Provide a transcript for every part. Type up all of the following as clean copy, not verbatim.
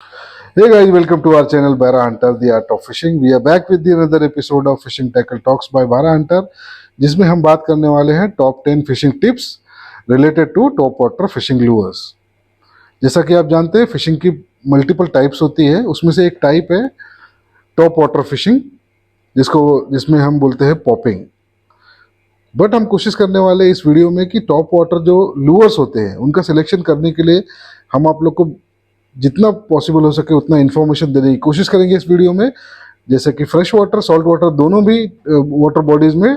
Hey guys, welcome to our channel Bara Hunter, the Art of Fishing. We are back with the another episode of Fishing Tackle Talks by Bara Hunter, जिसमें हम बात करने वाले हैं top 10 fishing tips related to top water fishing lures. जैसा कि आप जानते हैं फिशिंग की मल्टीपल टाइप्स होती है, उसमें से एक टाइप है टॉप वाटर फिशिंग, जिसमें हम बोलते हैं पॉपिंग। बट हम कोशिश करने वाले इस वीडियो में कि टॉप वाटर जो लूअर्स होते हैं उनका सिलेक्शन करने के लिए हम आप लोग को जितना पॉसिबल हो सके उतना इन्फॉर्मेशन देने की कोशिश करेंगे इस वीडियो में। जैसे कि फ्रेश वाटर, सॉल्ट वाटर, दोनों भी वाटर बॉडीज में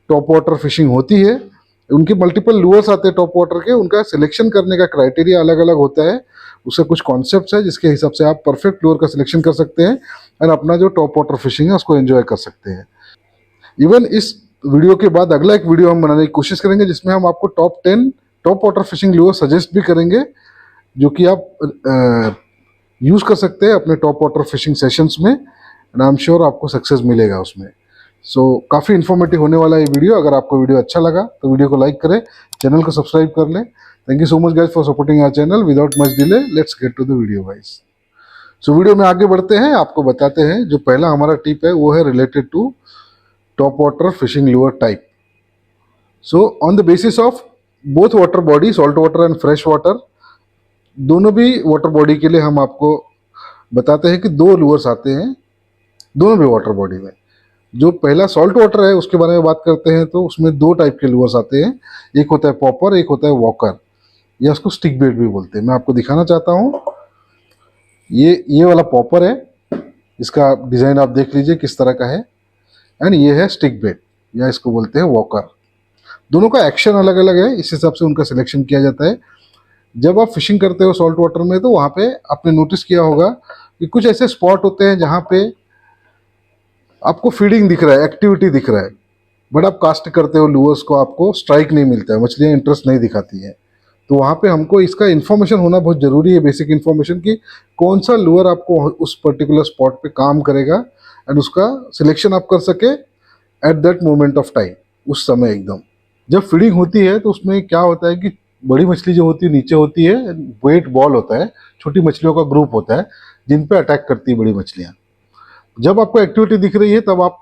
टॉप वाटर फिशिंग होती है। उनके मल्टीपल लूअर्स आते हैं टॉप वाटर के, उनका सिलेक्शन करने का क्राइटेरिया अलग अलग होता है। उससे कुछ कॉन्सेप्ट्स है जिसके हिसाब से आप परफेक्ट लूअर का सिलेक्शन कर सकते हैं और अपना जो टॉप वाटर फिशिंग है उसको एंजॉय कर सकते हैं। इवन इस वीडियो के बाद अगला एक वीडियो हम बनाने की कोशिश करेंगे जिसमें हम आपको top 10 top water fishing Louvre suggest भी करेंगे, जो कि आप यूज़ कर सकते हैं अपने टॉप वाटर फिशिंग सेशंस में, एंड आई एम श्योर आपको सक्सेस मिलेगा उसमें। सो काफ़ी इन्फॉर्मेटिव होने वाला है ये वीडियो। अगर आपको वीडियो अच्छा लगा तो वीडियो को लाइक करें, चैनल को सब्सक्राइब कर लें। Thank you so much guys for supporting our channel. Without much delay let's get to the video guys. So video में आगे बढ़ते हैं, आपको बताते हैं जो पहला हमारा टिप है वो है related to top water fishing lure type. So on the basis of both water body, salt water and fresh water, दोनों भी वाटर बॉडी के लिए हम आपको बताते हैं कि दो लूअर्स आते हैं दोनों भी वाटर बॉडी में। जो पहला सॉल्ट वाटर है उसके बारे में बात करते हैं तो उसमें दो टाइप के लूअर्स आते हैं, एक होता है पॉपर, एक होता है वॉकर, या उसको स्टिक बेट भी बोलते हैं। मैं आपको दिखाना चाहता हूँ, ये वाला पॉपर है, इसका डिज़ाइन आप देख लीजिए किस तरह का है, एंड ये है स्टिक बेट या इसको बोलते हैं वॉकर। दोनों का एक्शन अलग अलग है, इस हिसाब से उनका सिलेक्शन किया जाता है। जब आप फिशिंग करते हो सॉल्ट वाटर में तो वहाँ पे आपने नोटिस किया होगा कि कुछ ऐसे स्पॉट होते हैं जहाँ पे आपको फीडिंग दिख रहा है, एक्टिविटी दिख रहा है, बट आप कास्ट करते हो लूअर्स को, आपको स्ट्राइक नहीं मिलता है, मछलियाँ इंटरेस्ट नहीं दिखाती हैं। तो वहाँ पे हमको इसका इन्फॉर्मेशन होना बहुत ज़रूरी है, बेसिक इन्फॉर्मेशन कि कौन सा लूअर आपको उस पर्टिकुलर स्पॉट पे काम करेगा, एंड उसका सिलेक्शन आप कर सके at that moment of time, उस समय एकदम। जब फीडिंग होती है तो उसमें क्या होता है कि बड़ी मछली जो होती है नीचे होती है, वेट बॉल होता है, छोटी मछलियों का ग्रुप होता है जिन पे अटैक करती है बड़ी मछलियाँ। जब आपको एक्टिविटी दिख रही है तब आप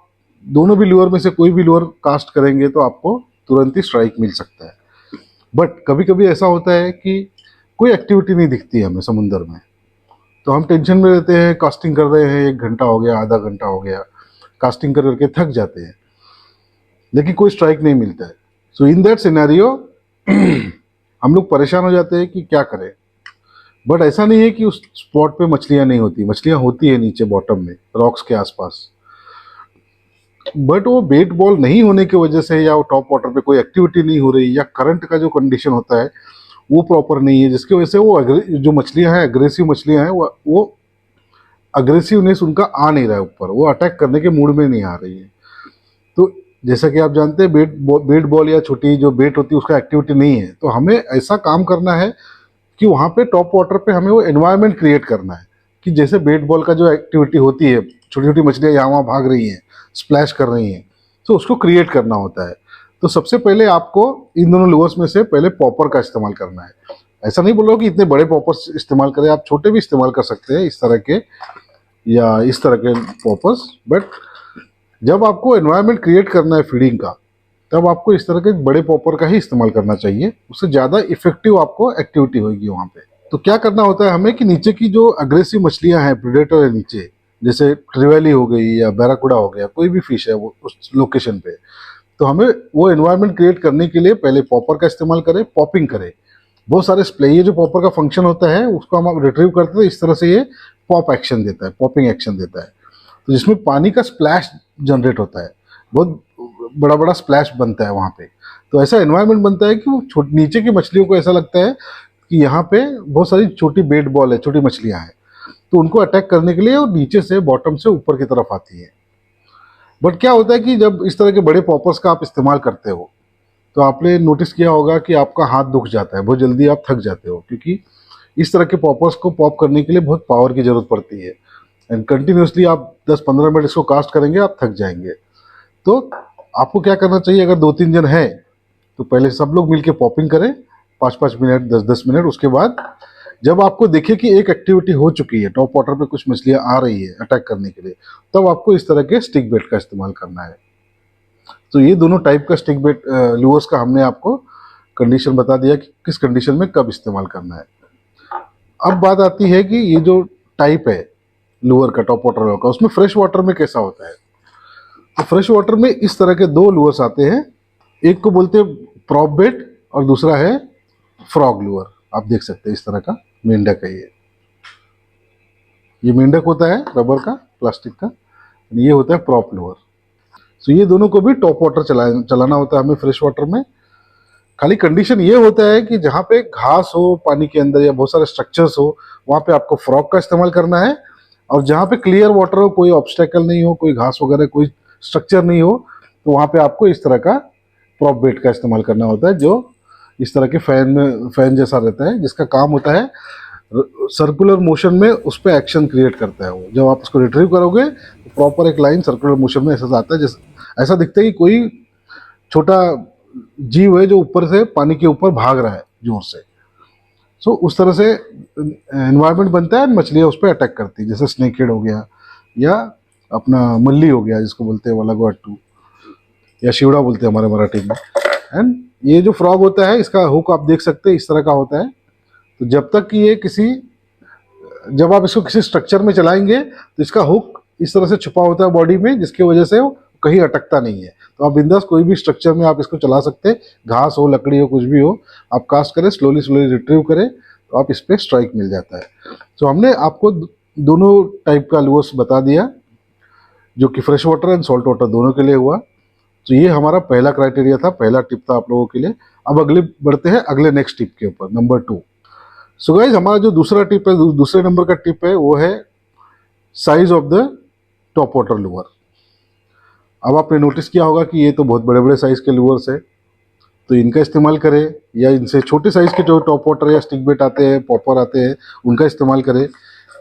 दोनों भी लूअर में से कोई भी लूअर कास्ट करेंगे तो आपको तुरंत ही स्ट्राइक मिल सकता है। बट कभी कभी ऐसा होता है कि कोई एक्टिविटी नहीं दिखती है हमें समुंदर में, तो हम टेंशन में रहते हैं, कास्टिंग कर रहे हैं, 1 घंटा हो गया, आधा घंटा हो गया, कास्टिंग कर करके थक जाते हैं, लेकिन कोई स्ट्राइक नहीं मिलता है। सो इन दैट सिनेरियो हम लोग परेशान हो जाते हैं कि क्या करें। बट ऐसा नहीं है कि उस स्पॉट पे मछलियां नहीं होती, मछलियां होती है नीचे बॉटम में, रॉक्स के आसपास। बट वो बेट बॉल नहीं होने की वजह से, या वो टॉप वाटर पे कोई एक्टिविटी नहीं हो रही, या करंट का जो कंडीशन होता है वो प्रॉपर नहीं है, जिसकी वजह से वो जो मछलियां हैं, एग्रेसिव मछलियां हैं, वो अग्रेसिवनेस उनका आ नहीं रहा है ऊपर, वो अटैक करने के मूड में नहीं आ रही है। तो जैसा कि आप जानते हैं बेट बॉल या छोटी जो बेट होती है उसका एक्टिविटी नहीं है, तो हमें ऐसा काम करना है कि वहाँ पे टॉप वाटर पे हमें वो एनवायरनमेंट क्रिएट करना है कि जैसे बेट बॉल का जो एक्टिविटी होती है, छोटी छोटी मछलियाँ यहाँ वहाँ भाग रही हैं, स्प्लैश कर रही हैं, तो उसको क्रिएट करना होता है। तो सबसे पहले आपको इन दोनों लूअर्स में से पहले पॉपर का इस्तेमाल करना है। ऐसा नहीं बोलो कि इतने बड़े पॉपर्स इस्तेमाल करें, आप छोटे भी इस्तेमाल कर सकते हैं, इस तरह के या इस तरह के पॉपर्स। बट जब आपको एनवायरनमेंट क्रिएट करना है फीडिंग का, तब आपको इस तरह के बड़े पॉपर का ही इस्तेमाल करना चाहिए, उससे ज़्यादा इफेक्टिव आपको एक्टिविटी होगी वहाँ पे। तो क्या करना होता है हमें कि नीचे की जो अग्रेसिव मछलियाँ हैं, प्रेडेटर है नीचे, जैसे ट्रिवेली हो गई या बैराकुडा हो गया, कोई भी फिश है वो उस लोकेशन पे, तो हमें वो एनवायरनमेंट क्रिएट करने के लिए पहले पॉपर का इस्तेमाल करें, पॉपिंग करें। बहुत सारे स्प्ले, ये जो पॉपर का फंक्शन होता है उसको हम रिट्रीव करते हैं, इस तरह से ये पॉप एक्शन देता है, पॉपिंग एक्शन देता है, तो जिसमें पानी का स्प्लैश जनरेट होता है, बहुत बड़ा बड़ा स्प्लैश बनता है वहाँ पे। तो ऐसा एनवायरनमेंट बनता है कि वो नीचे की मछलियों को ऐसा लगता है कि यहाँ पे बहुत सारी छोटी बेट बॉल है, छोटी मछलियाँ हैं, तो उनको अटैक करने के लिए वो नीचे से बॉटम से ऊपर की तरफ आती है। बट क्या होता है कि जब इस तरह के बड़े पॉपर्स का आप इस्तेमाल करते हो तो आपने नोटिस किया होगा कि आपका हाथ दुख जाता है, बहुत जल्दी आप थक जाते हो, क्योंकि इस तरह के पॉपर्स को पॉप करने के लिए बहुत पावर की जरूरत पड़ती है, एंड कंटिन्यूसली आप 10-15 मिनट इसको कास्ट करेंगे, आप थक जाएंगे। तो आपको क्या करना चाहिए, अगर 2-3 जन है तो पहले सब लोग मिलके पॉपिंग करें, 5-5 मिनट, 10-10 मिनट, उसके बाद जब आपको देखे कि एक एक्टिविटी हो चुकी है, टॉप वाटर पे कुछ मछलियां आ रही है अटैक करने के लिए, तब आपको इस तरह के स्टिक बेट का इस्तेमाल करना है। तो ये दोनों टाइप का स्टिक बेट लूअर्स का हमने आपको कंडीशन बता दिया कि किस कंडीशन में कब इस्तेमाल करना है। अब बात आती है कि ये जो टाइप है लूअर का, टॉप वाटर लूअर का, उसमें फ्रेश वाटर में कैसा होता है। तो फ्रेश वाटर में इस तरह के दो लूअर्स आते हैं, एक को बोलते हैं प्रॉप बेट और दूसरा है फ्रॉग लूअर। आप देख सकते हैं इस तरह का मेंढक है ये मेंढक होता है रबर का, प्लास्टिक का, ये होता है प्रॉप लूअर। तो ये दोनों को भी टॉप वाटर चलाना होता है हमें फ्रेश वाटर में। खाली कंडीशन ये होता है कि जहाँ पे घास हो पानी के अंदर या बहुत सारे स्ट्रक्चर्स हो, वहाँ पे आपको फ्रॉग का इस्तेमाल करना है, और जहाँ पे क्लियर वाटर हो, कोई ऑब्स्टेकल नहीं हो, कोई घास वगैरह कोई स्ट्रक्चर नहीं हो, तो वहाँ पे आपको इस तरह का प्रॉप बेट का इस्तेमाल करना होता है, जो इस तरह के फैन जैसा रहता है, जिसका काम होता है सर्कुलर मोशन में उस पर एक्शन क्रिएट करता है। वो जब आप उसको रिट्रीव करोगे तो प्रॉपर एक लाइन सर्कुलर मोशन में ऐसा आता है, जैसे ऐसा दिखता है कि कोई छोटा जीव है जो ऊपर से पानी के ऊपर भाग रहा है जोर से। सो उस तरह से एनवायरनमेंट बनता है, मछलियाँ उस पर अटैक करती है, जैसे स्नेक हेड हो गया या अपना मल्ली हो गया जिसको बोलते हैं वालागोट्टू, या शिवड़ा बोलते हैं हमारे मराठी में। एंड ये जो फ्रॉग होता है, इसका हुक आप देख सकते हैं इस तरह का होता है। तो जब तक कि ये जब आप इसको किसी स्ट्रक्चर में चलाएंगे तो इसका हुक इस तरह से छुपा होता है बॉडी में, जिसकी वजह से वो कहीं अटकता नहीं है। तो आप बिंदास कोई भी स्ट्रक्चर में आप इसको चला सकते हैं, घास हो, लकड़ी हो, कुछ भी हो, आप कास्ट करें, स्लोली स्लोली रिट्रीव करें, तो आप इस पर स्ट्राइक मिल जाता है। तो हमने आपको दोनों टाइप का लूअर्स बता दिया, जो कि fresh water and salt water दोनों के लिए हुआ। तो ये हमारा पहला क्राइटेरिया था, पहला टिप था आप लोगों के लिए। अब अगले बढ़ते हैं अगले नेक्स्ट टिप के ऊपर, नंबर 2। सो गाइज, हमारा जो दूसरा टिप है, दूसरे नंबर का टिप है, वो है size of the top water Louvre. अब आपने नोटिस किया होगा कि ये तो बहुत बड़े बड़े साइज के लूअर्स है, तो इनका इस्तेमाल करें, या इनसे छोटे साइज के जो टॉप वाटर या स्टिक बेट आते हैं, पॉपर आते हैं, उनका इस्तेमाल करें,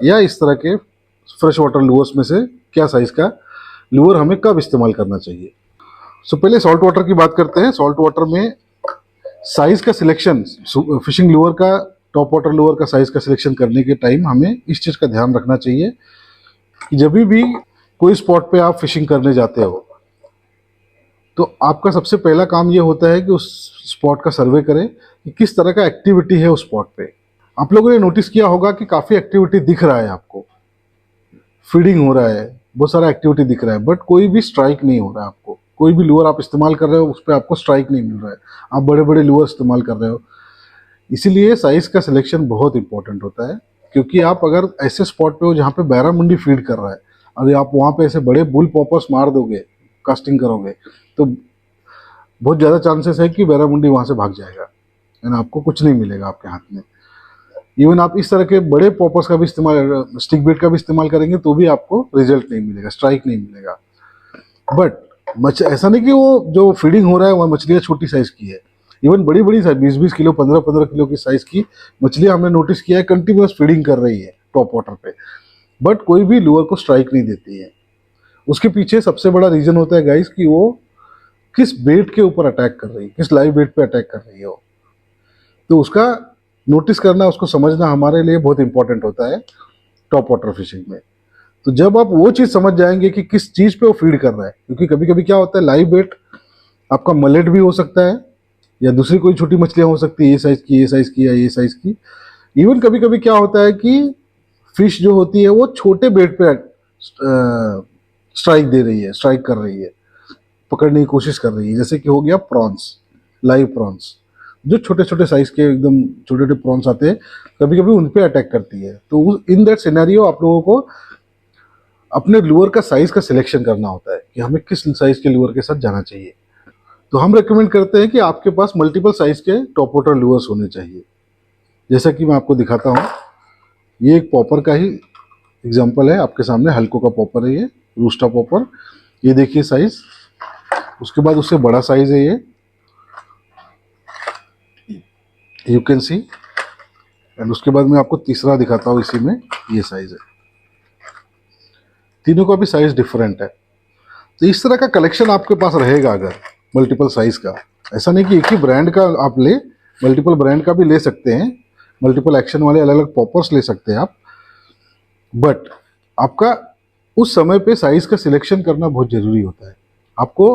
या इस तरह के फ्रेश वाटर लूअर्स में से क्या साइज का लूअर हमें कब इस्तेमाल करना चाहिए। सो पहले सॉल्ट वाटर की बात करते हैं। सॉल्ट वाटर में साइज का सिलेक्शन, फिशिंग लूअर का, टॉप वाटर लूअर का साइज का सिलेक्शन करने के टाइम हमें इस चीज़ का ध्यान रखना चाहिए कि जब भी कोई स्पॉट पे आप फिशिंग करने जाते हो, तो आपका सबसे पहला काम ये होता है कि उस स्पॉट का सर्वे करें कि किस तरह का एक्टिविटी है उस स्पॉट पे। आप लोगों ने नोटिस किया होगा कि काफ़ी एक्टिविटी दिख रहा है आपको, फीडिंग हो रहा है, बहुत सारा एक्टिविटी दिख रहा है, बट कोई भी स्ट्राइक नहीं हो रहा है आपको। कोई भी लूअर आप इस्तेमाल कर रहे हो, उस पर आपको स्ट्राइक नहीं मिल रहा है। आप बड़े बड़े लूअर इस्तेमाल कर रहे हो, इसीलिए साइज़ का सिलेक्शन बहुत इंपॉर्टेंट होता है। क्योंकि आप अगर ऐसे स्पॉट पे हो जहाँ पे बैरामुंडी फीड कर रहा है, अगर आप वहाँ पे ऐसे बड़े बुल पॉपर्स मार दोगे, कास्टिंग करोगे, तो बहुत ज़्यादा चांसेस है कि बैरामुंडी वहाँ से भाग जाएगा एंड आपको कुछ नहीं मिलेगा आपके हाथ में। इवन आप इस तरह के बड़े पॉपर्स का भी इस्तेमाल, स्टिक बेट का भी इस्तेमाल करेंगे, तो भी आपको रिजल्ट नहीं मिलेगा, स्ट्राइक नहीं मिलेगा। बट ऐसा नहीं कि वो जो फीडिंग हो रहा है वह मछलियाँ छोटी साइज़ की है। इवन बड़ी बड़ी साइज 20-20 किलो, 15-15 किलो की साइज़ की मछलियाँ हमने नोटिस किया है कंटिन्यूस फीडिंग कर रही है टॉप वाटर पे, बट कोई भी लूअर को स्ट्राइक नहीं देती है। उसके पीछे सबसे बड़ा रीज़न होता है गाइस कि वो किस बेट के ऊपर अटैक कर रही है, किस लाइव बेट पे अटैक कर रही है वो। तो उसका नोटिस करना, उसको समझना हमारे लिए बहुत इंपॉर्टेंट होता है टॉप वाटर फिशिंग में। तो जब आप वो चीज़ समझ जाएंगे कि किस चीज़ पे वो फीड कर रहा है, क्योंकि कभी कभी क्या होता है, लाइव बेट आपका मलेट भी हो सकता है, या दूसरी कोई छोटी मछलियाँ हो सकती है, ये साइज़ की, ये साइज़ की, या ये साइज़ की। इवन कभी कभी क्या होता है कि फिश जो होती है वो छोटे बेट पे स्ट्राइक दे रही है, स्ट्राइक कर रही है, पकड़ने की कोशिश कर रही है। जैसे कि हो गया प्रॉन्स, लाइव प्रॉन्स, जो छोटे छोटे साइज के एकदम छोटे छोटे प्रॉन्स आते हैं, कभी कभी उन पे अटैक करती है। तो इन दैट सिनेरियो आप लोगों को अपने लूअर का साइज का सिलेक्शन करना होता है कि हमें किस साइज के लूअर के साथ जाना चाहिए। तो हम रेकमेंड करते हैं कि आपके पास मल्टीपल साइज के टॉप वाटर लूअर्स होने चाहिए। जैसा कि मैं आपको दिखाता हूँ, ये एक पॉपर का ही एग्जांपल है आपके सामने, हल्को का पॉपर है ये, रूस्टा पॉपर। ये देखिए साइज, उसके बाद उससे बड़ा साइज है ये, यू कैन सी। एंड उसके बाद मैं आपको तीसरा दिखाता हूँ, इसी में ये साइज है। तीनों का भी साइज डिफरेंट है। तो इस तरह का कलेक्शन आपके पास रहेगा अगर मल्टीपल साइज का। ऐसा नहीं कि एक ही ब्रांड का आप ले, मल्टीपल ब्रांड का भी ले सकते हैं, मल्टीपल एक्शन वाले अलग अलग पॉपर्स ले सकते हैं आप, बट आपका उस समय पे साइज का सिलेक्शन करना बहुत जरूरी होता है। आपको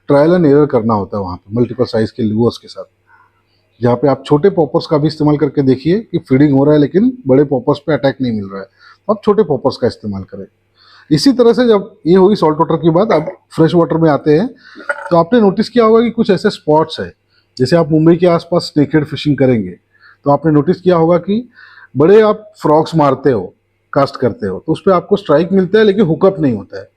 ट्रायल एंड एरर करना होता है वहाँ पे मल्टीपल साइज के लूअर्स के साथ, जहाँ पे आप छोटे पॉपर्स का भी इस्तेमाल करके देखिए कि फीडिंग हो रहा है लेकिन बड़े पॉपर्स पे अटैक नहीं मिल रहा है, तो आप छोटे पॉपर्स का इस्तेमाल करें। इसी तरह से जब ये हुई सॉल्ट वाटर की बात, अब फ्रेश वाटर में आते हैं, तो आपने नोटिस किया होगा कि कुछ ऐसे स्पॉट्स है, जैसे आप मुंबई के आसपास स्नेकहेड फिशिंग करेंगे तो आपने नोटिस किया होगा कि बड़े आप फ्रॉग्स मारते हो, कास्ट करते हो, तो उस पर आपको स्ट्राइक मिलता है लेकिन हुकअप नहीं होता है,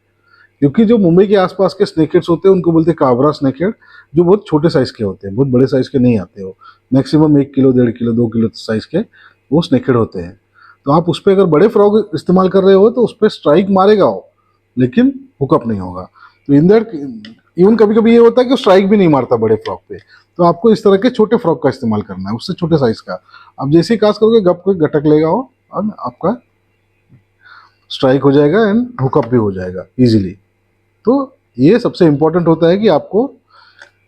क्योंकि जो मुंबई के आसपास के स्नेकहेड्स होते हैं उनको बोलते हैं काबरा स्नेकहेड, जो बहुत छोटे साइज के होते हैं, बहुत बड़े साइज के नहीं आते हो, maximum 1 kilo 1.5 kilo 2 kilo size के वो स्नेकहेड होते हैं। तो आप उस पर अगर बड़े फ्रॉग इस्तेमाल कर रहे हो तो उस पर स्ट्राइक मारेगा हो लेकिन हुकअप नहीं होगा। तो इन दैट इवन कभी कभी ये होता है कि स्ट्राइक भी नहीं मारता बड़े फ्रॉग पे, तो आपको इस तरह के छोटे फ्रॉग का इस्तेमाल करना है, उससे छोटे साइज का। आप जैसे ही कास्ट करोगे गप को गटक लेगा हो और आपका स्ट्राइक हो जाएगा एंड हुकअप भी हो जाएगा इजीली। तो ये सबसे इंपॉर्टेंट होता है कि आपको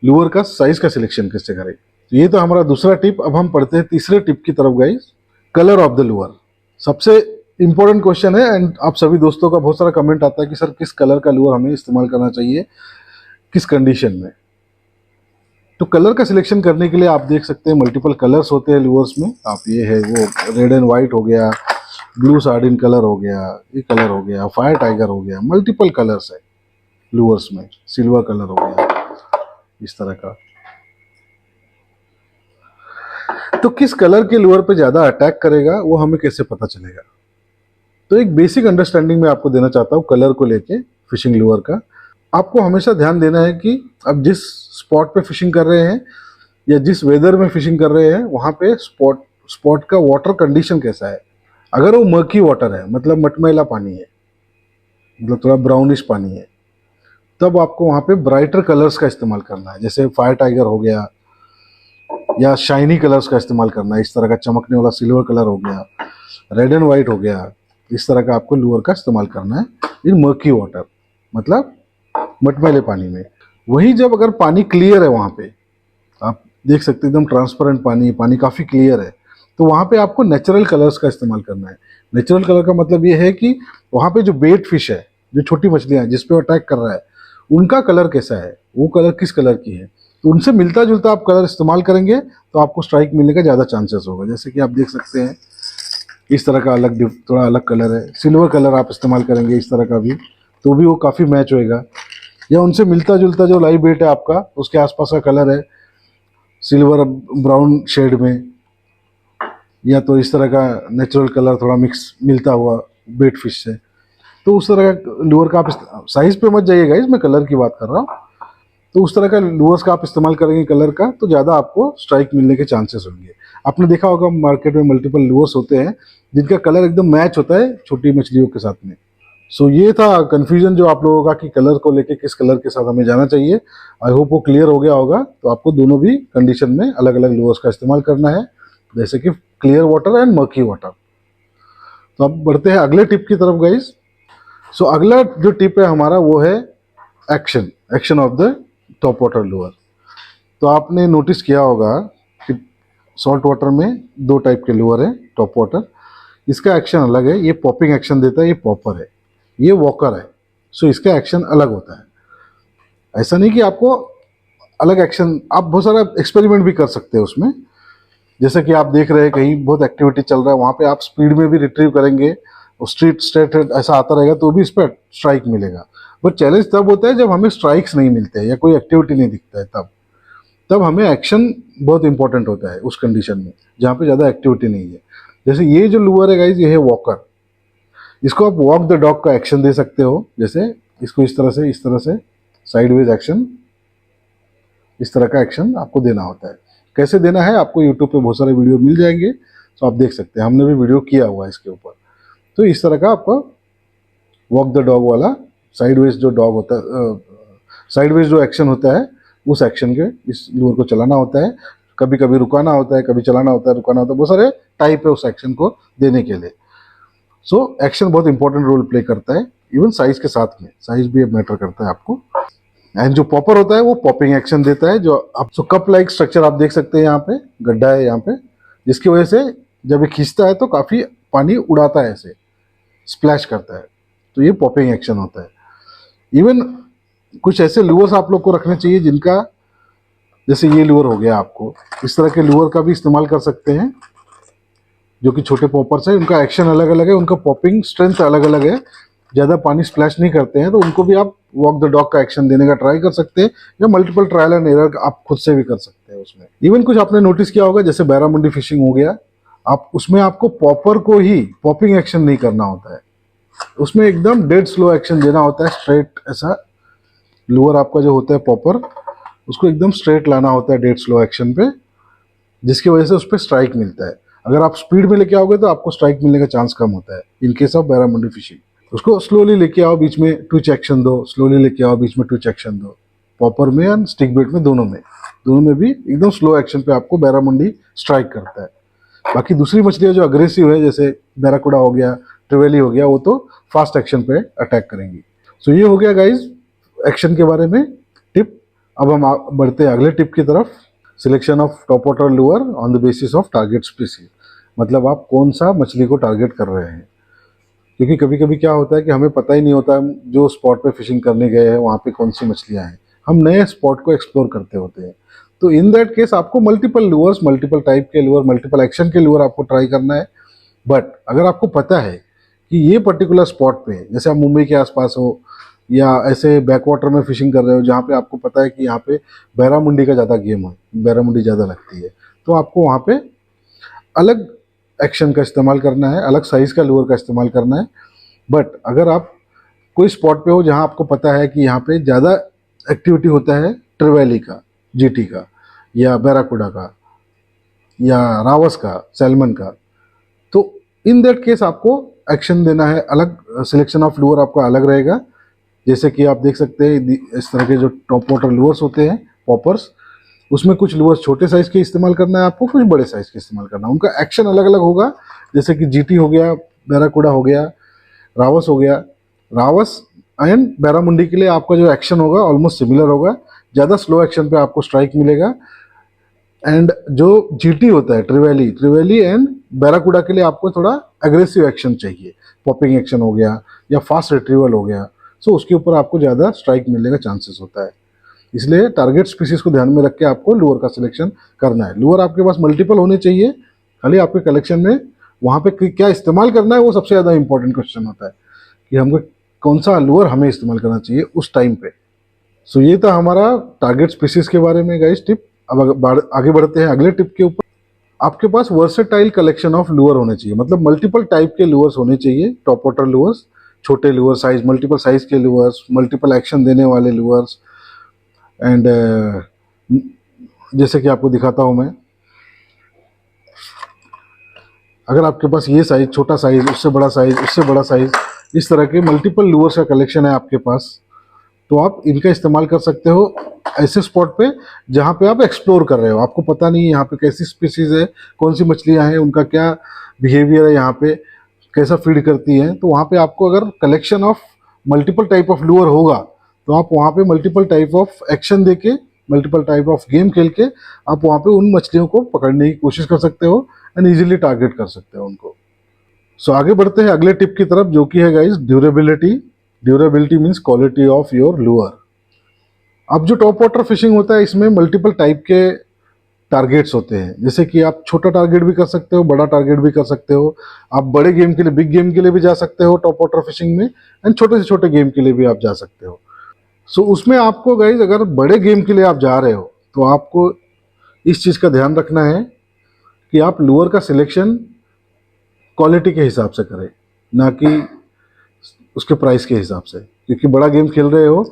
लूअर का साइज का सिलेक्शन कैसे करें। तो ये तो हमारा दूसरा टिप। अब हम पढ़ते हैं तीसरे टिप की तरफ guys, colour of the Louvre. सबसे इंपॉर्टेंट क्वेश्चन है एंड आप सभी दोस्तों का बहुत सारा कमेंट आता है कि सर किस कलर का लूअर हमें इस्तेमाल करना चाहिए, किस कंडीशन में। तो कलर का सिलेक्शन करने के लिए आप देख सकते हैं मल्टीपल कलर्स होते हैं लूअर्स में। आप ये है वो रेड एंड वाइट हो गया, ब्लू सार्डिन कलर हो गया, ये कलर हो गया, फायर टाइगर हो गया, मल्टीपल कलर्स है लूअर्स में, सिल्वर कलर हो गया, इस तरह का। तो किस कलर के लूअर पे ज्यादा अटैक करेगा वो हमें कैसे पता चलेगा। तो एक बेसिक अंडरस्टैंडिंग मैं आपको देना चाहता हूँ कलर को लेके फिशिंग लूअर का। आपको हमेशा ध्यान देना है कि अब जिस स्पॉट पे फिशिंग कर रहे हैं या जिस वेदर में फिशिंग कर रहे हैं वहाँ पे स्पॉट का वाटर कंडीशन कैसा है। अगर वो मर्की वाटर है, मतलब मटमैला पानी है, मतलब थोड़ा ब्राउनिश पानी है, तब आपको वहाँ पे ब्राइटर कलर्स का इस्तेमाल करना है, जैसे फायर टाइगर हो गया, या शाइनी कलर्स का इस्तेमाल करना है, इस तरह का चमकने वाला सिल्वर कलर हो गया, रेड एंड वाइट हो गया, इस तरह का आपको लूअर का इस्तेमाल करना है इन मर्की वाटर, मतलब मटमैले पानी में। वही जब अगर पानी क्लियर है, वहाँ पे आप देख सकते हैं एकदम ट्रांसपेरेंट पानी, पानी काफ़ी क्लियर है, तो वहाँ पे आपको नेचुरल कलर्स का इस्तेमाल करना है। नेचुरल कलर का मतलब ये है कि वहाँ पे जो बेट फिश है, जो छोटी मछलियाँ हैं जिस पे अटैक कर रहा है, उनका कलर कैसा है, वो कलर किस कलर की है, तो उनसे मिलता जुलता आप कलर इस्तेमाल करेंगे तो आपको स्ट्राइक मिलने का ज़्यादा चांसेस होगा। जैसे कि आप देख सकते हैं इस तरह का अलग थोड़ा अलग कलर है, सिल्वर कलर आप इस्तेमाल करेंगे इस तरह का भी, तो भी वो काफ़ी मैच होएगा। या उनसे मिलता जुलता जो लाइव बेट है आपका, उसके आसपास का कलर है सिल्वर ब्राउन शेड में, या तो इस तरह का नेचुरल कलर थोड़ा मिक्स मिलता हुआ बेट फिश से, तो उस तरह का लूअर का आप साइज पे मत जाइएगा, इसमें कलर की बात कर रहा हूँ। तो उस तरह का लूअर्स का आप इस्तेमाल करेंगे कलर का, तो ज़्यादा आपको स्ट्राइक मिलने के चांसेस होंगे। आपने देखा होगा मार्केट में मल्टीपल लूअर्स होते हैं जिनका कलर एकदम मैच होता है छोटी मछलियों के साथ में। सो ये था कंफ्यूजन जो आप लोगों का कि कलर को लेके किस कलर के साथ हमें जाना चाहिए। आई होप वो क्लियर हो गया होगा। तो आपको दोनों भी कंडीशन में अलग अलग लूअर्स का इस्तेमाल करना है, जैसे कि clear water and murky water. तो अब बढ़ते हैं अगले टिप की तरफ गाइस। सो अगला जो टिप है हमारा वो है action of the top water Louvre. तो आपने नोटिस किया होगा कि सॉल्ट वाटर में दो टाइप के लूअर है टॉप वाटर। इसका एक्शन अलग है, ये पॉपिंग एक्शन देता है, ये पॉपर है, ये वॉकर है। सो इसका एक्शन अलग होता है। ऐसा नहीं कि आपको अलग एक्शन, आप बहुत सारा एक्सपेरिमेंट भी कर सकते हैं उसमें। जैसे कि आप देख रहे हैं कहीं बहुत एक्टिविटी चल रहा है, वहाँ पे आप स्पीड में भी रिट्रीव करेंगे और स्ट्रेट ऐसा आता रहेगा तो भी इस पर स्ट्राइक मिलेगा। बट चैलेंज तब होता है जब हमें स्ट्राइक्स नहीं मिलते हैं या कोई एक्टिविटी नहीं दिखता है, तब हमें एक्शन बहुत इंपॉर्टेंट होता है उस कंडीशन में जहाँ पे ज़्यादा एक्टिविटी नहीं है। जैसे ये जो लूअर है गाइज, ये है वॉकर। इसको आप वॉक द डॉग का एक्शन दे सकते हो। जैसे इसको इस तरह से साइडवेज एक्शन, इस तरह का एक्शन आपको देना होता है। कैसे देना है आपको यूट्यूब पे बहुत सारे वीडियो मिल जाएंगे, तो आप देख सकते हैं, हमने भी वीडियो किया हुआ है इसके ऊपर। तो इस तरह का आपको वॉक द डॉग वाला साइडवेज जो डॉग होता है, साइडवेज जो एक्शन होता है, उस एक्शन के इस लूअर को चलाना होता है। कभी कभी रुकाना होता है, कभी चलाना होता है, रुकाना होता है, बहुत सारे टाइप है उस एक्शन को देने के लिए। सो एक्शन बहुत इंपॉर्टेंट रोल प्ले करता है, इवन साइज के साथ में, साइज भी मैटर करता है आपको। एंड जो पॉपर होता है वो पॉपिंग एक्शन देता है। जो आप कप लाइक स्ट्रक्चर आप देख सकते हैं, यहाँ पे गड्ढा है यहाँ पे, जिसकी वजह से जब ये खींचता है तो काफ़ी पानी उड़ाता है, ऐसे स्प्लैश करता है, तो ये पॉपिंग एक्शन होता है। इवन कुछ ऐसे लूअर्स आप लोग को रखने चाहिए जिनका, जैसे ये लूअर हो गया, आपको इस तरह के लूअर का भी इस्तेमाल कर सकते हैं, जो कि छोटे पॉपर्स हैं, उनका एक्शन अलग अलग है, उनका पॉपिंग स्ट्रेंथ अलग अलग है, ज़्यादा पानी स्प्लैश नहीं करते हैं, तो उनको भी आप वॉक द डॉग का एक्शन देने का ट्राई कर सकते हैं, या मल्टीपल ट्रायल एंड एरर आप खुद से भी कर सकते हैं उसमें। इवन कुछ आपने नोटिस किया होगा, जैसे बैरामुंडी फिशिंग हो गया, आप उसमें आपको पॉपर को ही पॉपिंग एक्शन नहीं करना होता है, उसमें एकदम डेड स्लो एक्शन देना होता है, स्ट्रेट ऐसा लूअर आपका जो होता है पॉपर, उसको एकदम स्ट्रेट लाना होता है डेड स्लो एक्शन पे, जिसकी वजह से उस पर स्ट्राइक मिलता है। अगर आप स्पीड में लेके आओगे तो आपको स्ट्राइक मिलने का चांस कम होता है इन केस ऑफ बैरामुंडी फिशिंग। उसको स्लोली लेके आओ, बीच में ट्विच एक्शन दो, स्लोली लेके आओ, बीच में ट्विच एक्शन दो, पॉपर में या स्टिक बेट में, दोनों में भी एकदम स्लो एक्शन पे आपको बैरामुंडी स्ट्राइक करता है। बाकी दूसरी मछलियाँ जो अग्रेसिव है, जैसे बैराकुडा हो गया, ट्रिवेली हो गया, वो तो फास्ट एक्शन पे अटैक करेंगी। सो ये हो गया गाइज एक्शन के बारे में टिप। अब हम बढ़ते हैं अगले टिप की तरफ, selection of top water Louvre on the basis of target species, मतलब आप कौन सा मछली को टारगेट कर रहे हैं। क्योंकि कभी कभी क्या होता है कि हमें पता ही नहीं होता, हम जो स्पॉट पे फिशिंग करने गए हैं वहाँ पे कौन सी मछलियाँ हैं, हम नए स्पॉट को एक्सप्लोर करते होते हैं। तो इन दैट केस आपको मल्टीपल लूअर्स, मल्टीपल टाइप के लूअर, मल्टीपल एक्शन के लूअर आपको ट्राई करना है। बट अगर आपको पता है कि ये पर्टिकुलर स्पॉट पे, जैसे आप मुंबई के आसपास हो या ऐसे बैकवाटर में फिशिंग कर रहे हो जहाँ पे आपको पता है कि यहाँ पे बैरामुंडी का ज़्यादा गेम है, बैरामुंडी ज़्यादा लगती है, तो आपको वहाँ पे अलग एक्शन का इस्तेमाल करना है, अलग साइज़ का लूअर का इस्तेमाल करना है। बट अगर आप कोई स्पॉट पे हो जहाँ आपको पता है कि यहाँ पे ज़्यादा एक्टिविटी होता है ट्रिवेली का, जीटी का, या बैराकुडा का, या रावस का, सैल्मन का, तो इन दैट केस आपको एक्शन देना है अलग, सिलेक्शन ऑफ लूअर आपका अलग रहेगा। जैसे कि आप देख सकते हैं इस तरह के जो टॉप वाटर लूअर्स होते हैं पॉपर्स, उसमें कुछ लूअर्स छोटे साइज़ के इस्तेमाल करना है आपको, कुछ बड़े साइज़ के इस्तेमाल करना है, उनका एक्शन अलग अलग होगा। जैसे कि जीटी हो गया, बैराकुडा हो गया, रावस हो गया, रावस एंड बैरामुंडी के लिए आपका जो एक्शन होगा ऑलमोस्ट सिमिलर होगा, ज़्यादा स्लो एक्शन पे आपको स्ट्राइक मिलेगा। एंड जो जीटी होता है ट्रिवेली एंड बैराकुडा के लिए आपको थोड़ा एग्रेसिव एक्शन चाहिए, पॉपिंग एक्शन हो गया या फास्ट रिट्रीवल हो गया, सो उसके ऊपर आपको ज़्यादा स्ट्राइक मिलने का चांसेस होता है। इसलिए टारगेट स्पीसीज को ध्यान में रख के आपको लूअर का सिलेक्शन करना है। लूअर आपके पास मल्टीपल होने चाहिए, खाली आपके कलेक्शन में वहाँ पे क्या इस्तेमाल करना है वो सबसे ज़्यादा इंपॉर्टेंट क्वेश्चन होता है, कि हमको कौन सा लूअर हमें इस्तेमाल करना चाहिए उस टाइम पे। सो ये था हमारा टारगेट स्पीसीज के बारे में गाइस टिप। अब आगे बढ़ते हैं अगले टिप के ऊपर। आपके पास वर्सेटाइल कलेक्शन ऑफ लूअर होने चाहिए, मतलब मल्टीपल टाइप के लूअर्स होने चाहिए, टॉप वाटर लूअर्स, छोटे लूअर साइज, मल्टीपल साइज के लूअर्स, मल्टीपल एक्शन देने वाले लूअर्स। एंड जैसे कि आपको दिखाता हूँ मैं, अगर आपके पास ये साइज, छोटा साइज, उससे बड़ा साइज, उससे बड़ा साइज, इस तरह के मल्टीपल लूअर्स का कलेक्शन है आपके पास, तो आप इनका इस्तेमाल कर सकते हो ऐसे स्पॉट पे जहाँ पे आप एक्सप्लोर कर रहे हो, आपको पता नहीं यहाँ पे कैसी स्पीसीज है, कौन सी मछलियाँ हैं, उनका क्या बिहेवियर है, यहाँ पे कैसा फीड करती हैं। तो वहाँ पे आपको अगर collection of multiple type of Louvre होगा तो आप वहाँ पे मल्टीपल टाइप ऑफ एक्शन देके, मल्टीपल टाइप ऑफ गेम खेल के आप वहाँ पे उन मछलियों को पकड़ने की कोशिश कर सकते हो एंड ईजिली टारगेट कर सकते हो उनको। सो आगे बढ़ते हैं अगले टिप की तरफ, जो कि है guys durability. Durability means quality of your Louvre. अब जो टॉप वाटर फिशिंग होता है इसमें मल्टीपल टाइप के टारगेट्स होते हैं, जैसे कि आप छोटा टारगेट भी कर सकते हो, बड़ा टारगेट भी कर सकते हो, आप बड़े गेम के लिए, बिग गेम के लिए भी जा सकते हो टॉप वाटर फिशिंग में, एंड छोटे से छोटे गेम के लिए भी आप जा सकते हो। सो उसमें आपको गाइज अगर बड़े गेम के लिए आप जा रहे हो तो आपको इस चीज़ का ध्यान रखना है कि आप लूअर का सिलेक्शन क्वालिटी के हिसाब से करें, ना कि उसके प्राइस के हिसाब से। क्योंकि बड़ा गेम खेल रहे हो,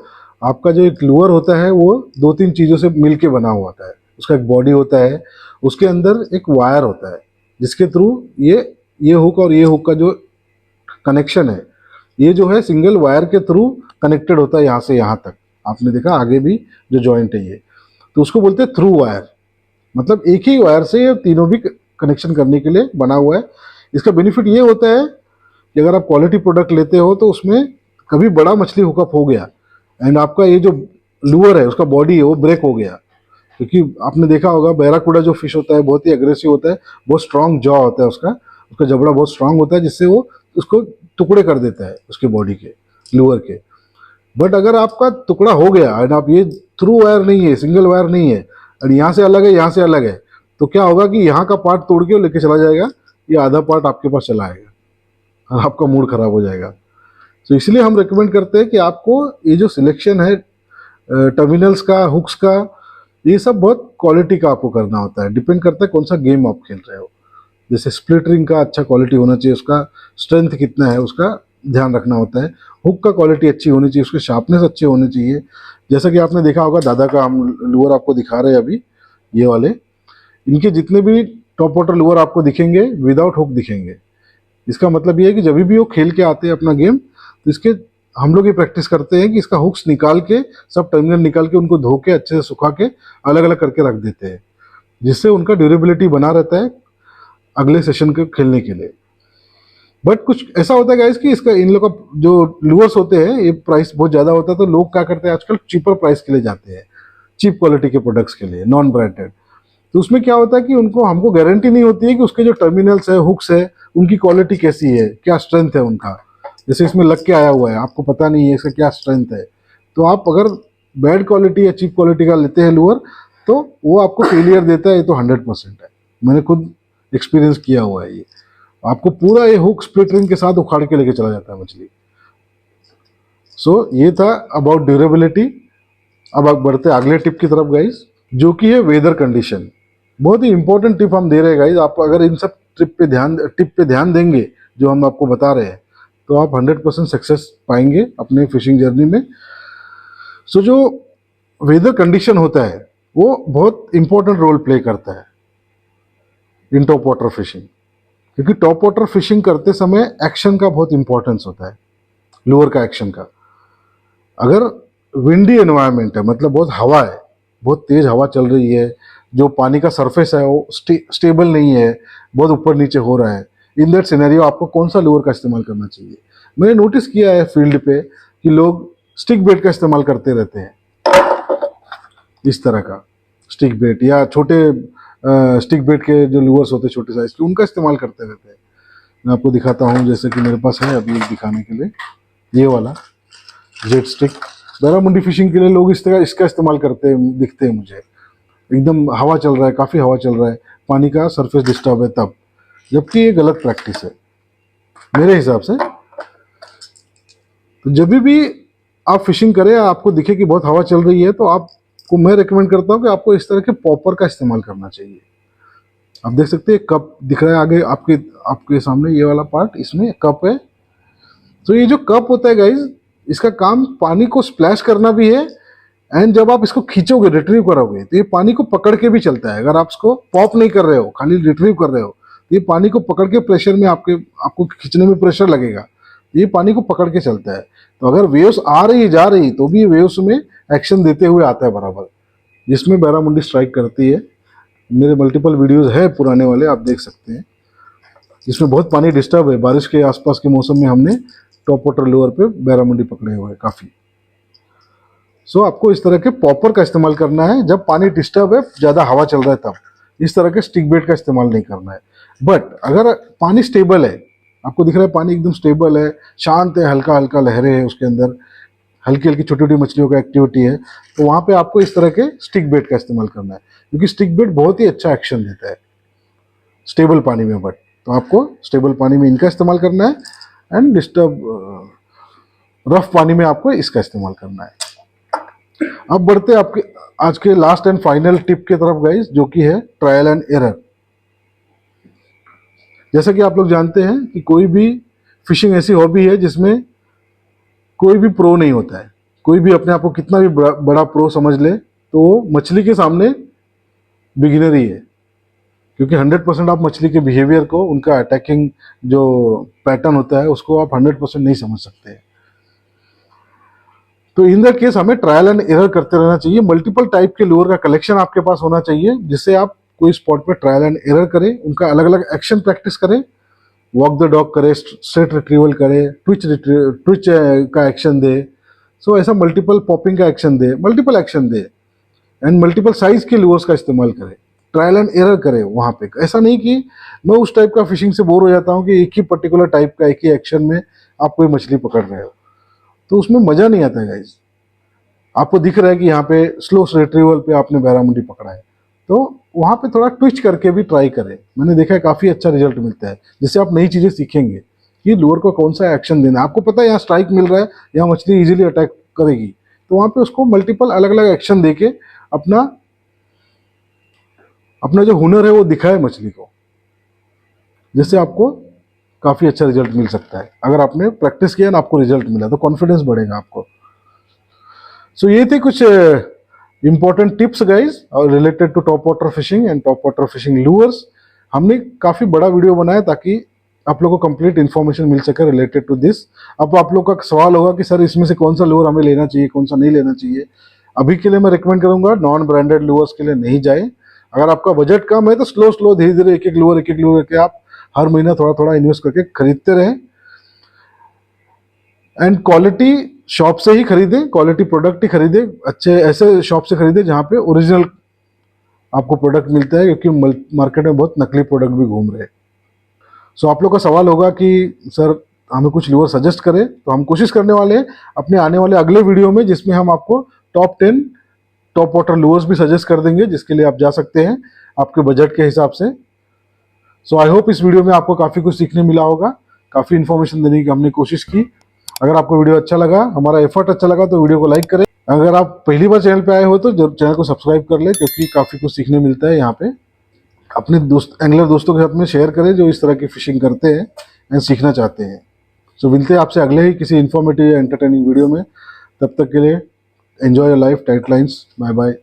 आपका जो एक लूअर होता है वो 2-3 चीज़ों से मिल के बना हुआ होता है। उसका एक बॉडी होता है, उसके अंदर एक वायर होता है जिसके थ्रू ये हुक और ये हुक का जो कनेक्शन है, ये जो है सिंगल वायर के थ्रू कनेक्टेड होता है यहाँ से यहाँ तक। आपने देखा आगे भी जो जॉइंट है ये, तो उसको बोलते हैं थ्रू वायर, मतलब एक ही वायर से ये तीनों भी कनेक्शन करने के लिए बना हुआ है। इसका बेनिफिट ये होता है कि अगर आप क्वालिटी प्रोडक्ट लेते हो तो उसमें कभी बड़ा मछली हुकअप हो गया एंड आपका ये जो लूअर है उसका बॉडी है वो ब्रेक हो गया, क्योंकि आपने देखा होगा बैराकुडा जो फिश होता है बहुत ही अग्रेसिव होता है, बहुत स्ट्रांग जॉ होता है उसका, उसका जबड़ा बहुत स्ट्रांग होता है जिससे वो उसको टुकड़े कर देता है उसके बॉडी के, लूअर के। बट अगर आपका टुकड़ा हो गया एंड आप ये थ्रू वायर नहीं है, सिंगल वायर नहीं है, और यहाँ से अलग है यहाँ से अलग है, तो क्या होगा कि यहाँ का पार्ट तोड़ के लेके चला जाएगा, ये आधा पार्ट आपके पास चला आएगा और आपका मूड खराब हो जाएगा। तो इसलिए हम रिकमेंड करते हैं कि आपको ये जो सिलेक्शन है टर्मिनल्स का, हुक्स का, ये सब बहुत क्वालिटी का आपको करना होता है, डिपेंड करता है कौन सा गेम आप खेल रहे हो। जैसे स्प्लिट रिंग का अच्छा क्वालिटी होना चाहिए, उसका स्ट्रेंथ कितना है उसका ध्यान रखना होता है। हुक का क्वालिटी अच्छी होनी चाहिए, उसके शार्पनेस अच्छे होने चाहिए। जैसा कि आपने देखा होगा दादा का हम लूअर आपको दिखा रहे हैं अभी, ये वाले, इनके जितने भी टॉप वाटर लूअर आपको दिखेंगे विदाउट हुक दिखेंगे। इसका मतलब ये है कि जब भी वो खेल के आते हैं अपना गेम, तो इसके हम लोग ये प्रैक्टिस करते हैं कि इसका हुक्स निकाल के, सब टर्मिनल निकाल के उनको धो के अच्छे से सुखा के अलग अलग करके रख देते हैं, जिससे उनका ड्यूरेबिलिटी बना रहता है अगले सेशन के खेलने के लिए। बट कुछ ऐसा होता है गाइस कि इसका इन लोग का जो लूअर्स होते हैं ये प्राइस बहुत ज़्यादा होता है, तो लोग क्या करते हैं आजकल चीपर प्राइस के लिए जाते हैं, चीप क्वालिटी के प्रोडक्ट्स के लिए, नॉन ब्रांडेड। तो उसमें क्या होता है कि उनको हमको गारंटी नहीं होती है कि उसके जो टर्मिनल्स है, हुक्स है, उनकी क्वालिटी कैसी है, क्या स्ट्रेंथ है उनका। जैसे इसमें लग के आया हुआ है, आपको पता नहीं है इसका क्या स्ट्रेंथ है, तो आप अगर बैड क्वालिटी या चीप क्वालिटी का लेते हैं लूअर, तो वो आपको फेलियर देता है, ये तो 100% है, मैंने खुद एक्सपीरियंस किया हुआ है। ये आपको पूरा ये हुक स्प्लिट रिंग के साथ उखाड़ के लेके चला जाता है मछली। सो ये था अबाउट ड्यूरेबिलिटी। अब आप बढ़ते अगले टिप की तरफ गाइज, जो कि है वेदर कंडीशन। बहुत ही इंपॉर्टेंट टिप हम दे रहे हैं गाइज, आप अगर इन सब टिप पे ध्यान देंगे जो हम आपको बता रहे हैं, तो आप 100% सक्सेस पाएंगे अपने फिशिंग जर्नी में। सो जो वेदर कंडीशन होता है वो बहुत इंपॉर्टेंट रोल प्ले करता है इन टॉप वाटर फिशिंग, क्योंकि टॉप वाटर फिशिंग करते समय एक्शन का बहुत इंपॉर्टेंस होता है, लूअर का एक्शन का। अगर विंडी एनवायरनमेंट है, मतलब बहुत हवा है, बहुत तेज हवा चल रही है, जो पानी का सरफेस है वो स्टेबल नहीं है, बहुत ऊपर नीचे हो रहा है, इन दैट सिनेरियो आपको कौन सा लूअर का इस्तेमाल करना चाहिए। मैंने नोटिस किया है फील्ड पे कि लोग स्टिक बेट का इस्तेमाल करते रहते हैं, इस तरह का स्टिक बेट या छोटे स्टिक बेट के जो लूअर्स होते हैं छोटे साइज के, उनका इस्तेमाल करते रहते हैं। मैं आपको दिखाता हूँ, जैसे कि मेरे पास है अभी एक दिखाने के लिए, ये वाला जेट स्टिक। बैरामुंडी फिशिंग के लिए लोग इस तरह इसका इस्तेमाल करते हैं, दिखते हैं मुझे। एकदम हवा चल रहा है, काफ़ी हवा चल रहा है, पानी का सरफेस डिस्टर्ब है तब, जबकि ये गलत प्रैक्टिस है मेरे हिसाब से। तो जब भी आप फिशिंग करें, आपको दिखे कि बहुत हवा चल रही है, तो आपको मैं रिकमेंड करता हूँ कि आपको इस तरह के पॉपर का इस्तेमाल करना चाहिए। आप देख सकते हैं कप दिख रहा है आगे आपके सामने, ये वाला पार्ट, इसमें कप है। तो ये जो कप होता है गाइज, इसका काम पानी को स्प्लैश करना भी है, एंड जब आप इसको खींचोगे, रिट्रीव करोगे, तो ये पानी को पकड़ के भी चलता है। अगर आप इसको पॉप नहीं कर रहे हो, खाली रिट्रीव कर रहे हो, तो ये पानी को पकड़ के प्रेशर में आपको खींचने में प्रेशर लगेगा, ये पानी को पकड़ के चलता है। तो अगर वेव्स आ रही जा रही, तो भी ये वेव्स में एक्शन देते हुए आता है बराबर, जिसमें बैरामुंडी स्ट्राइक करती है। मेरे मल्टीपल वीडियोज है पुराने वाले, आप देख सकते हैं, जिसमें बहुत पानी डिस्टर्ब है। बारिश के आसपास के मौसम में हमने टॉप वाटर लोअर पे बैरामुंडी पकड़े हुए हैं काफ़ी। सो आपको इस तरह के पॉपर का इस्तेमाल करना है जब पानी डिस्टर्ब है, ज़्यादा हवा चल रहा है तब। इस तरह के स्टिक बेट का इस्तेमाल नहीं करना है। बट अगर पानी स्टेबल है, आपको दिख रहा है पानी एकदम स्टेबल है, शांत है, हल्का हल्का लहरें है, उसके अंदर हल्की हल्की छोटी छोटी मछलियों का एक्टिविटी है, तो वहाँ पे आपको इस तरह के स्टिक बेट का इस्तेमाल करना है, क्योंकि स्टिक बेट बहुत ही अच्छा एक्शन देता है स्टेबल पानी में। बट तो आपको स्टेबल पानी में इनका इस्तेमाल करना है, एंड डिस्टर्ब रफ पानी में आपको इसका इस्तेमाल करना है। अब बढ़ते आपके आज के लास्ट एंड फाइनल टिप की तरफ गाइस, जो कि है ट्रायल एंड एरर। जैसा कि आप लोग जानते हैं कि कोई भी फिशिंग ऐसी हॉबी है जिसमें कोई भी प्रो नहीं होता है। कोई भी अपने आप को कितना भी बड़ा प्रो समझ ले, तो वो मछली के सामने बिगिनर ही है, क्योंकि 100% आप मछली के बिहेवियर को, उनका अटैकिंग जो पैटर्न होता है, उसको आप 100% नहीं समझ सकते हैं। तो इन द केस हमें ट्रायल एंड एरर करते रहना चाहिए। मल्टीपल टाइप के लूअर का कलेक्शन आपके पास होना चाहिए, जिससे आप कोई स्पॉट पे ट्रायल एंड एरर करें, उनका अलग अलग एक्शन प्रैक्टिस करें, वॉक द डॉग करे, स्ट्रेट रिट्रीवल करे, ट्विच का एक्शन दे, सो ऐसा मल्टीपल पॉपिंग का action they, multiple action they, and multiple size के लूअर्स का इस्तेमाल करें, ट्रायल एंड एरर करें वहाँ पे। ऐसा नहीं कि मैं उस टाइप का फिशिंग से बोर हो जाता हूँ कि एक ही पर्टिकुलर टाइप का एक ही एक्शन में आप कोई मछली पकड़ रहे हो, तो उसमें मज़ा नहीं आता है गाइज। आपको दिख रहा है कि यहाँ पे स्लो रिट्रीवल पे आपने बैरामुंडी पकड़ा है, तो वहाँ पे थोड़ा ट्विस्ट करके भी ट्राई करें। मैंने देखा है काफ़ी अच्छा रिजल्ट मिलता है, जिससे आप नई चीज़ें सीखेंगे कि लूअर को कौन सा एक्शन देना है। आपको पता है यहाँ स्ट्राइक मिल रहा है, यहाँ मछली इजीली अटैक करेगी, तो वहाँ पे उसको मल्टीपल अलग अलग एक्शन देके अपना अपना जो हुनर है वो दिखाए मछली को, जिससे आपको काफ़ी अच्छा रिजल्ट मिल सकता है। अगर आपने प्रैक्टिस किया ना, आपको रिजल्ट मिला, तो कॉन्फिडेंस बढ़ेगा आपको। सो ये थे कुछ इंपॉर्टेंट टिप्स गाइज और related to top water fishing and top water fishing lures. हमने काफ़ी बड़ा वीडियो बनाया ताकि आप लोगों को कंप्लीट इन्फॉर्मेशन मिल सके रिलेटेड टू दिस। अब आप लोग का सवाल होगा कि सर इसमें से कौन सा लूअर हमें लेना चाहिए, कौन सा नहीं लेना चाहिए। अभी के लिए मैं रिकमेंड करूंगा नॉन ब्रांडेड लूअर्स के लिए नहीं जाए। अगर आपका बजट कम है तो स्लो स्लो धीरे धीरे एक एक लूअर के आप हर महीना थोड़ा थोड़ा इन्वेस्ट करके खरीदते रहें। एंड क्वालिटी शॉप से ही खरीदें, क्वालिटी प्रोडक्ट ही खरीदें, अच्छे ऐसे शॉप से खरीदें जहाँ पे ओरिजिनल आपको प्रोडक्ट मिलता है, क्योंकि मार्केट में बहुत नकली प्रोडक्ट भी घूम रहे हैं। सो आप लोग का सवाल होगा कि सर हमें कुछ लूअर सजेस्ट करें, तो हम कोशिश करने वाले हैं अपने आने वाले अगले वीडियो में, जिसमें हम आपको टॉप 10 टॉप वाटर लूअर्स भी सजेस्ट कर देंगे, जिसके लिए आप जा सकते हैं आपके बजट के हिसाब से। सो आई होप इस वीडियो में आपको काफ़ी कुछ सीखने मिला होगा, काफ़ी इन्फॉर्मेशन देने की हमने कोशिश की। अगर आपको वीडियो अच्छा लगा, हमारा एफर्ट अच्छा लगा, तो वीडियो को लाइक करें। अगर आप पहली बार चैनल पे आए हो तो जरूर चैनल को सब्सक्राइब कर ले, क्योंकि काफ़ी कुछ सीखने मिलता है यहाँ पे। अपने एंगलर दोस्तों के साथ में शेयर करें जो इस तरह की फिशिंग करते हैं एंड सीखना चाहते हैं। सो मिलते हैं आपसे अगले ही किसी इन्फॉर्मेटिव या एंटरटेनिंग वीडियो में। तब तक के लिए enjoy your life, tight lines, bye bye.